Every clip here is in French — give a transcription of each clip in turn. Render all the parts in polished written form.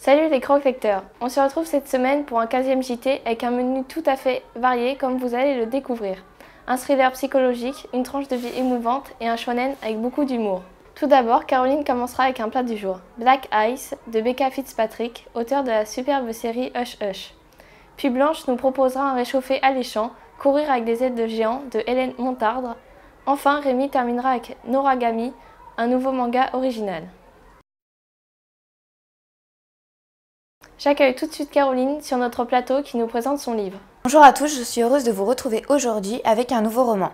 Salut les croque-lecteurs, on se retrouve cette semaine pour un 15e JT avec un menu tout à fait varié comme vous allez le découvrir. Un thriller psychologique, une tranche de vie émouvante et un shonen avec beaucoup d'humour. Tout d'abord, Caroline commencera avec un plat du jour, Black Ice de Becca Fitzpatrick, auteur de la superbe série Hush Hush. Puis Blanche nous proposera un réchauffé alléchant, Courir avec des ailes de géants de Hélène Montardre. Enfin, Rémi terminera avec Noragami, un nouveau manga original. J'accueille tout de suite Caroline sur notre plateau qui nous présente son livre. Bonjour à tous, je suis heureuse de vous retrouver aujourd'hui avec un nouveau roman.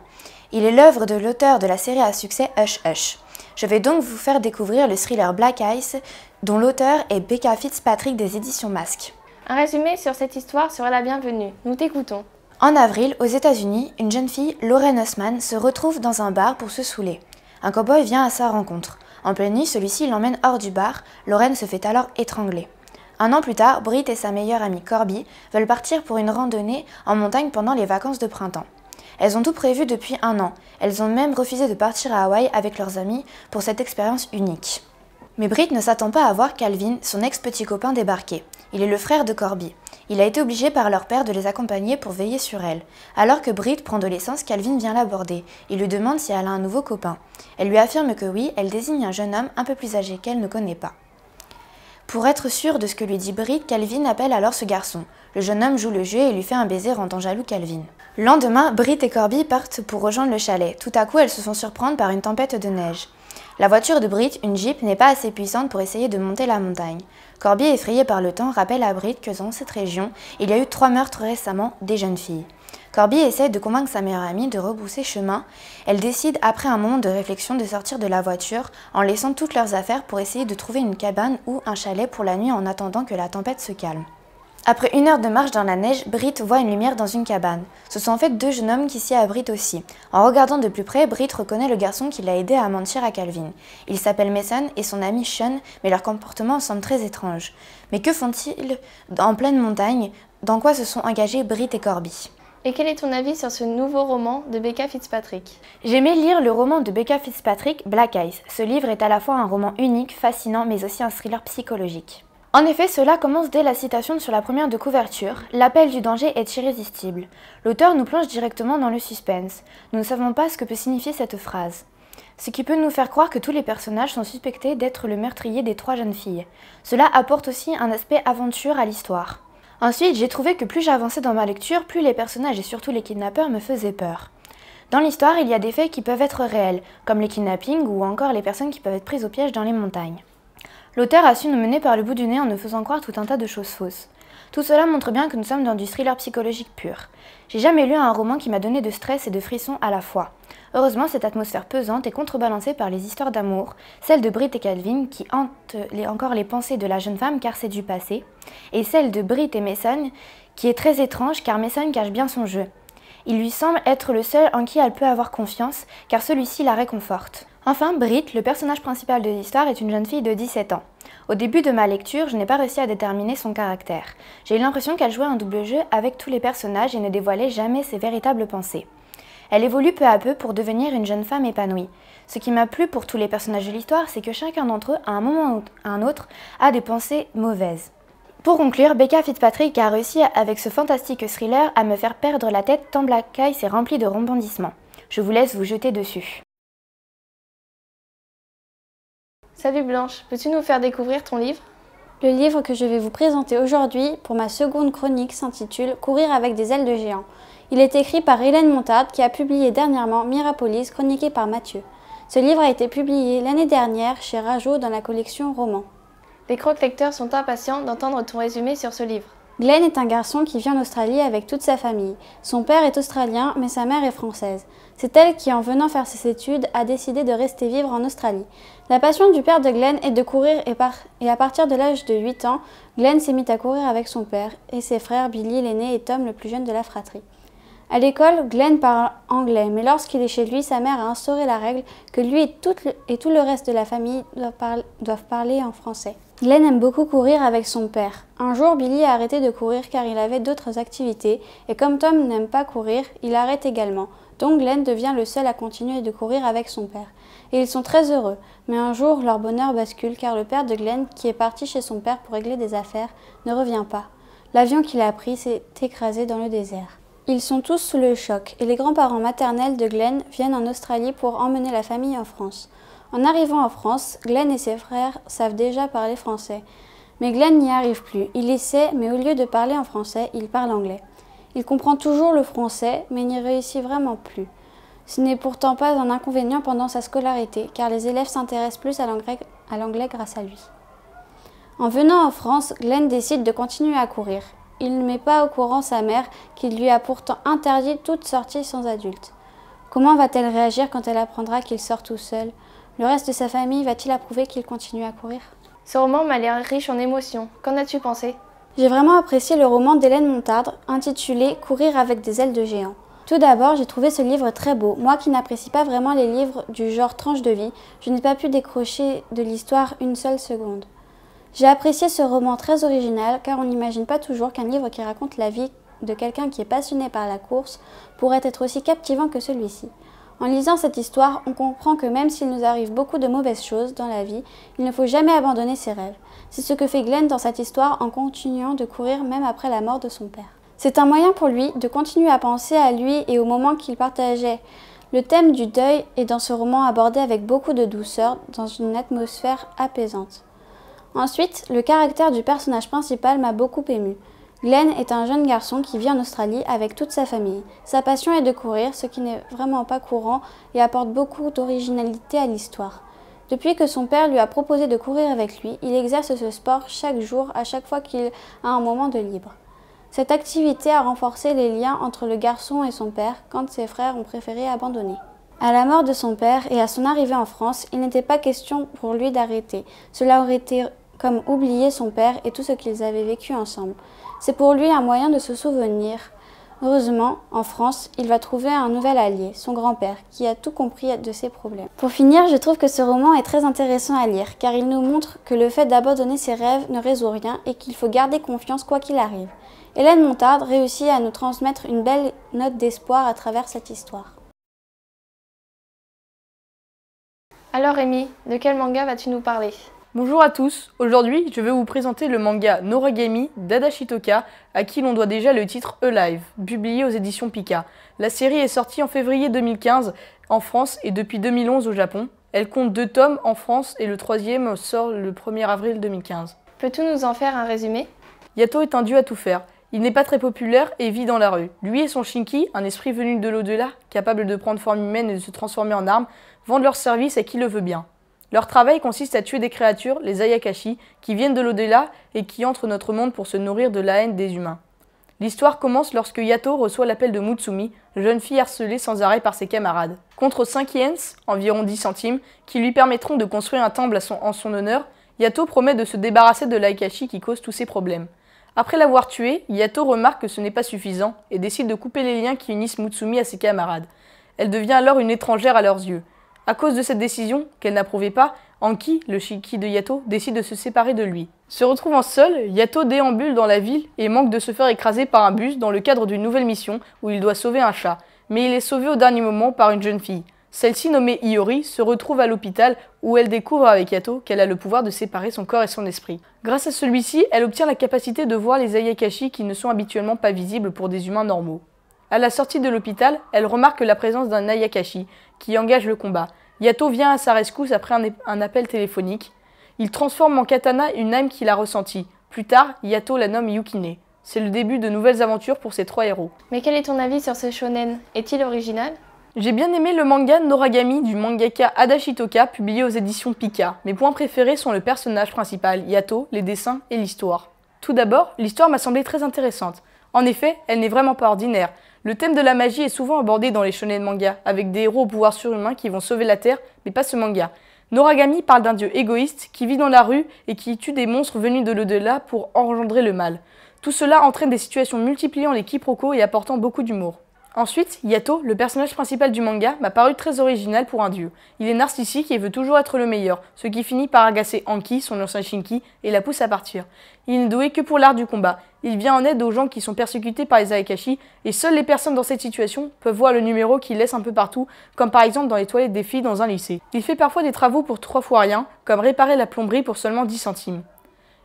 Il est l'œuvre de l'auteur de la série à succès Hush Hush. Je vais donc vous faire découvrir le thriller Black Ice, dont l'auteur est Becca Fitzpatrick des éditions Masque. Un résumé sur cette histoire serait la bienvenue. Nous t'écoutons. En avril, aux États-Unis, une jeune fille, Lauren Osman, se retrouve dans un bar pour se saouler. Un cow-boy vient à sa rencontre. En pleine nuit, celui-ci l'emmène hors du bar. Lauren se fait alors étrangler. Un an plus tard, Britt et sa meilleure amie Corby veulent partir pour une randonnée en montagne pendant les vacances de printemps. Elles ont tout prévu depuis un an. Elles ont même refusé de partir à Hawaï avec leurs amis pour cette expérience unique. Mais Britt ne s'attend pas à voir Calvin, son ex-petit copain, débarquer. Il est le frère de Corby. Il a été obligé par leur père de les accompagner pour veiller sur elle. Alors que Britt prend de l'essence, Calvin vient l'aborder. Il lui demande si elle a un nouveau copain. Elle lui affirme que oui, elle désigne un jeune homme un peu plus âgé qu'elle ne connaît pas. Pour être sûr de ce que lui dit Britt, Calvin appelle alors ce garçon. Le jeune homme joue le jeu et lui fait un baiser rendant jaloux Calvin. Le lendemain, Britt et Corby partent pour rejoindre le chalet. Tout à coup, elles se font surprendre par une tempête de neige. La voiture de Britt, une Jeep, n'est pas assez puissante pour essayer de monter la montagne. Corby, effrayé par le temps, rappelle à Britt que dans cette région, il y a eu 3 meurtres récemment des jeunes filles. Corby essaie de convaincre sa meilleure amie de rebrousser chemin. Elle décide, après un moment de réflexion, de sortir de la voiture en laissant toutes leurs affaires pour essayer de trouver une cabane ou un chalet pour la nuit en attendant que la tempête se calme. Après 1 heure de marche dans la neige, Britt voit une lumière dans une cabane. Ce sont en fait 2 jeunes hommes qui s'y abritent aussi. En regardant de plus près, Britt reconnaît le garçon qui l'a aidé à mentir à Calvin. Il s'appelle Mason et son ami Sean, mais leur comportement semble très étrange. Mais que font-ils en pleine montagne? Dans quoi se sont engagés Britt et Corby? Et quel est ton avis sur ce nouveau roman de Becca Fitzpatrick? J'aimais lire le roman de Becca Fitzpatrick, Black Ice. Ce livre est à la fois un roman unique, fascinant, mais aussi un thriller psychologique. En effet, cela commence dès la citation sur la première de couverture. L'appel du danger est irrésistible. L'auteur nous plonge directement dans le suspense. Nous ne savons pas ce que peut signifier cette phrase. Ce qui peut nous faire croire que tous les personnages sont suspectés d'être le meurtrier des 3 jeunes filles. Cela apporte aussi un aspect aventure à l'histoire. Ensuite, j'ai trouvé que plus j'avançais dans ma lecture, plus les personnages et surtout les kidnappeurs me faisaient peur. Dans l'histoire, il y a des faits qui peuvent être réels, comme les kidnappings ou encore les personnes qui peuvent être prises au piège dans les montagnes. L'auteur a su nous mener par le bout du nez en nous faisant croire tout un tas de choses fausses. Tout cela montre bien que nous sommes dans du thriller psychologique pur. J'ai jamais lu un roman qui m'a donné de stress et de frissons à la fois. Heureusement, cette atmosphère pesante est contrebalancée par les histoires d'amour, celle de Britt et Calvin qui hantent encore les pensées de la jeune femme car c'est du passé, et celle de Britt et Mason qui est très étrange car Mason cache bien son jeu. Il lui semble être le seul en qui elle peut avoir confiance car celui-ci la réconforte. Enfin, Britt, le personnage principal de l'histoire, est une jeune fille de 17 ans. Au début de ma lecture, je n'ai pas réussi à déterminer son caractère. J'ai eu l'impression qu'elle jouait un double jeu avec tous les personnages et ne dévoilait jamais ses véritables pensées. Elle évolue peu à peu pour devenir une jeune femme épanouie. Ce qui m'a plu pour tous les personnages de l'histoire, c'est que chacun d'entre eux, à un moment ou à un autre, a des pensées mauvaises. Pour conclure, Becca Fitzpatrick a réussi avec ce fantastique thriller à me faire perdre la tête tant Black Ice est rempli de rebondissements. Je vous laisse vous jeter dessus. Salut Blanche, peux-tu nous faire découvrir ton livre? Le livre que je vais vous présenter aujourd'hui pour ma seconde chronique s'intitule « Courir avec des ailes de géant ». Il est écrit par Hélène Montardre qui a publié dernièrement Mirapolis, chroniqué par Mathieu. Ce livre a été publié l'année dernière chez Rajo dans la collection Romans. Les croque-lecteurs sont impatients d'entendre ton résumé sur ce livre. Glenn est un garçon qui vit en Australie avec toute sa famille. Son père est australien, mais sa mère est française. C'est elle qui, en venant faire ses études, a décidé de rester vivre en Australie. La passion du père de Glenn est de courir et à partir de l'âge de 8 ans, Glenn s'est mis à courir avec son père et ses frères Billy l'aîné et Tom le plus jeune de la fratrie. À l'école, Glenn parle anglais, mais lorsqu'il est chez lui, sa mère a instauré la règle que lui et tout le reste de la famille doivent parler en français. Glenn aime beaucoup courir avec son père. Un jour, Billy a arrêté de courir car il avait d'autres activités, et comme Tom n'aime pas courir, il arrête également. Donc Glenn devient le seul à continuer de courir avec son père. Et ils sont très heureux. Mais un jour, leur bonheur bascule car le père de Glenn, qui est parti chez son père pour régler des affaires, ne revient pas. L'avion qu'il a pris s'est écrasé dans le désert. Ils sont tous sous le choc et les grands-parents maternels de Glenn viennent en Australie pour emmener la famille en France. En arrivant en France, Glenn et ses frères savent déjà parler français. Mais Glenn n'y arrive plus. Il essaie, mais au lieu de parler en français, il parle anglais. Il comprend toujours le français, mais n'y réussit vraiment plus. Ce n'est pourtant pas un inconvénient pendant sa scolarité, car les élèves s'intéressent plus à l'anglais grâce à lui. En venant en France, Glenn décide de continuer à courir. Il ne met pas au courant sa mère, qui lui a pourtant interdit toute sortie sans adulte. Comment va-t-elle réagir quand elle apprendra qu'il sort tout seul? Le reste de sa famille va-t-il approuver qu'il continue à courir? Ce roman m'a l'air riche en émotions. Qu'en as-tu pensé? J'ai vraiment apprécié le roman d'Hélène Montardre, intitulé « Courir avec des ailes de géant ». Tout d'abord, j'ai trouvé ce livre très beau. Moi qui n'apprécie pas vraiment les livres du genre tranche de vie, je n'ai pas pu décrocher de l'histoire une seule seconde. J'ai apprécié ce roman très original car on n'imagine pas toujours qu'un livre qui raconte la vie de quelqu'un qui est passionné par la course pourrait être aussi captivant que celui-ci. En lisant cette histoire, on comprend que même s'il nous arrive beaucoup de mauvaises choses dans la vie, il ne faut jamais abandonner ses rêves. C'est ce que fait Glenn dans cette histoire en continuant de courir même après la mort de son père. C'est un moyen pour lui de continuer à penser à lui et au moment qu'il partageait. Le thème du deuil est dans ce roman abordé avec beaucoup de douceur, dans une atmosphère apaisante. Ensuite, le caractère du personnage principal m'a beaucoup ému. Glenn est un jeune garçon qui vit en Australie avec toute sa famille. Sa passion est de courir, ce qui n'est vraiment pas courant et apporte beaucoup d'originalité à l'histoire. Depuis que son père lui a proposé de courir avec lui, il exerce ce sport chaque jour, à chaque fois qu'il a un moment de libre. Cette activité a renforcé les liens entre le garçon et son père quand ses frères ont préféré abandonner. À la mort de son père et à son arrivée en France, il n'était pas question pour lui d'arrêter. Cela aurait été comme oublier son père et tout ce qu'ils avaient vécu ensemble. C'est pour lui un moyen de se souvenir. Heureusement, en France, il va trouver un nouvel allié, son grand-père, qui a tout compris de ses problèmes. Pour finir, je trouve que ce roman est très intéressant à lire, car il nous montre que le fait d'abandonner ses rêves ne résout rien et qu'il faut garder confiance quoi qu'il arrive. Hélène Montardre réussit à nous transmettre une belle note d'espoir à travers cette histoire. Alors Rémi, de quel manga vas-tu nous parler? Bonjour à tous, aujourd'hui je vais vous présenter le manga Noragami d'Adachi Toka, à qui l'on doit déjà le titre Alive, publié aux éditions Pika. La série est sortie en février 2015 en France et depuis 2011 au Japon. Elle compte 2 tomes en France et le 3e sort le 1er avril 2015. Peux-tu nous en faire un résumé? Yato est un dieu à tout faire. Il n'est pas très populaire et vit dans la rue. Lui et son Shinki, un esprit venu de l'au-delà, capable de prendre forme humaine et de se transformer en arme, vendent leurs services à qui le veut bien. Leur travail consiste à tuer des créatures, les Ayakashi, qui viennent de l'au-delà et qui entrent notre monde pour se nourrir de la haine des humains. L'histoire commence lorsque Yato reçoit l'appel de Mutsumi, jeune fille harcelée sans arrêt par ses camarades. Contre 5 yens, environ 10 centimes, qui lui permettront de construire un temple en son honneur, Yato promet de se débarrasser de l'Ayakashi qui cause tous ses problèmes. Après l'avoir tué, Yato remarque que ce n'est pas suffisant et décide de couper les liens qui unissent Mutsumi à ses camarades. Elle devient alors une étrangère à leurs yeux. À cause de cette décision, qu'elle n'approuvait pas, Anki, le Shinki de Yato, décide de se séparer de lui. Se retrouvant seul, Yato déambule dans la ville et manque de se faire écraser par un bus dans le cadre d'une nouvelle mission où il doit sauver un chat. Mais il est sauvé au dernier moment par une jeune fille. Celle-ci, nommée Iori, se retrouve à l'hôpital où elle découvre avec Yato qu'elle a le pouvoir de séparer son corps et son esprit. Grâce à celui-ci, elle obtient la capacité de voir les Ayakashi qui ne sont habituellement pas visibles pour des humains normaux. À la sortie de l'hôpital, elle remarque la présence d'un Ayakashi qui engage le combat. Yato vient à sa rescousse après un appel téléphonique. Il transforme en katana une âme qu'il a ressentie. Plus tard, Yato la nomme Yukine. C'est le début de nouvelles aventures pour ces 3 héros. Mais quel est ton avis sur ce shonen? Est-il original? J'ai bien aimé le manga Noragami du mangaka Adachi Toka, publié aux éditions Pika. Mes points préférés sont le personnage principal, Yato, les dessins et l'histoire. Tout d'abord, l'histoire m'a semblé très intéressante. En effet, elle n'est vraiment pas ordinaire. Le thème de la magie est souvent abordé dans les shonen manga, avec des héros au pouvoir surhumain qui vont sauver la Terre, mais pas ce manga. Noragami parle d'un dieu égoïste qui vit dans la rue et qui tue des monstres venus de l'au-delà pour engendrer le mal. Tout cela entraîne des situations multipliant les quiproquos et apportant beaucoup d'humour. Ensuite, Yato, le personnage principal du manga, m'a paru très original pour un dieu. Il est narcissique et veut toujours être le meilleur, ce qui finit par agacer Anki, son ancien Shinki, et la pousse à partir. Il n'est doué que pour l'art du combat. Il vient en aide aux gens qui sont persécutés par les Ayakashi, et seules les personnes dans cette situation peuvent voir le numéro qu'il laisse un peu partout, comme par exemple dans les toilettes des filles dans un lycée. Il fait parfois des travaux pour 3 fois rien, comme réparer la plomberie pour seulement 10 centimes.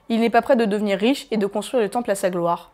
Il n'est pas prêt de devenir riche et de construire le temple à sa gloire.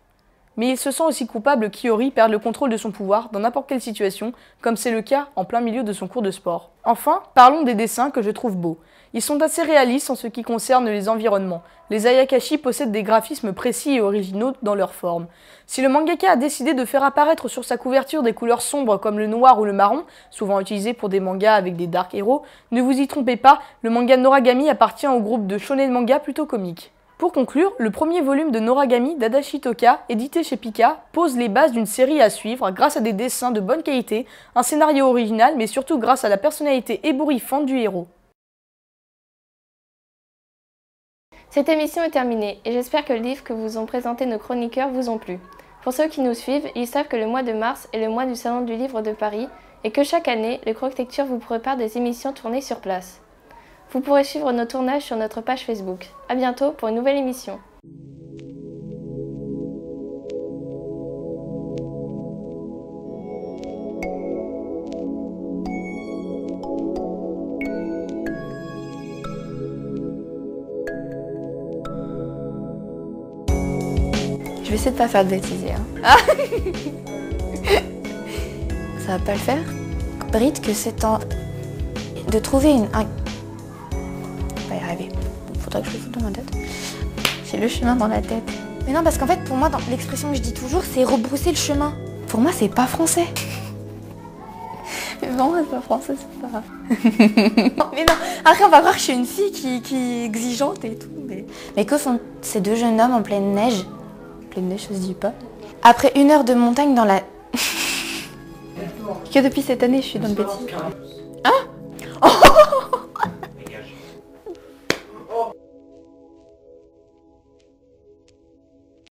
Mais il se sent aussi coupable qu'Iori perde le contrôle de son pouvoir dans n'importe quelle situation, comme c'est le cas en plein milieu de son cours de sport. Enfin, parlons des dessins que je trouve beaux. Ils sont assez réalistes en ce qui concerne les environnements. Les Ayakashi possèdent des graphismes précis et originaux dans leur forme. Si le mangaka a décidé de faire apparaître sur sa couverture des couleurs sombres comme le noir ou le marron, souvent utilisés pour des mangas avec des dark héros, ne vous y trompez pas, le manga Noragami appartient au groupe de shonen manga plutôt comique. Pour conclure, le premier volume de Noragami d'Adachi Toka, édité chez Pika, pose les bases d'une série à suivre grâce à des dessins de bonne qualité, un scénario original, mais surtout grâce à la personnalité ébouriffante du héros. Cette émission est terminée et j'espère que le livre que vous ont présenté nos chroniqueurs vous ont plu. Pour ceux qui nous suivent, ils savent que le mois de mars est le mois du Salon du Livre de Paris et que chaque année, le Croque Lecture vous prépare des émissions tournées sur place. Vous pourrez suivre nos tournages sur notre page Facebook. A bientôt pour une nouvelle émission. Je vais essayer de pas faire de bêtises. Ah ça va pas le faire. Brite que c'est en... de trouver un... pas y arriver. Faudra que je le foute dans ma tête. J'ai le chemin dans la tête. Mais non, parce qu'en fait, pour moi, dans l'expression que je dis toujours, c'est rebrousser le chemin. Pour moi, c'est pas français. Mais pour moi, c'est pas français, c'est pas grave. Mais non, après, on va croire que je suis une fille qui est exigeante et tout. Mais que font ces deux jeunes hommes en pleine neige? Pleine neige, ça se dit pas. Après 1 heure de montagne dans la... que depuis cette année, je suis dans le bêtise.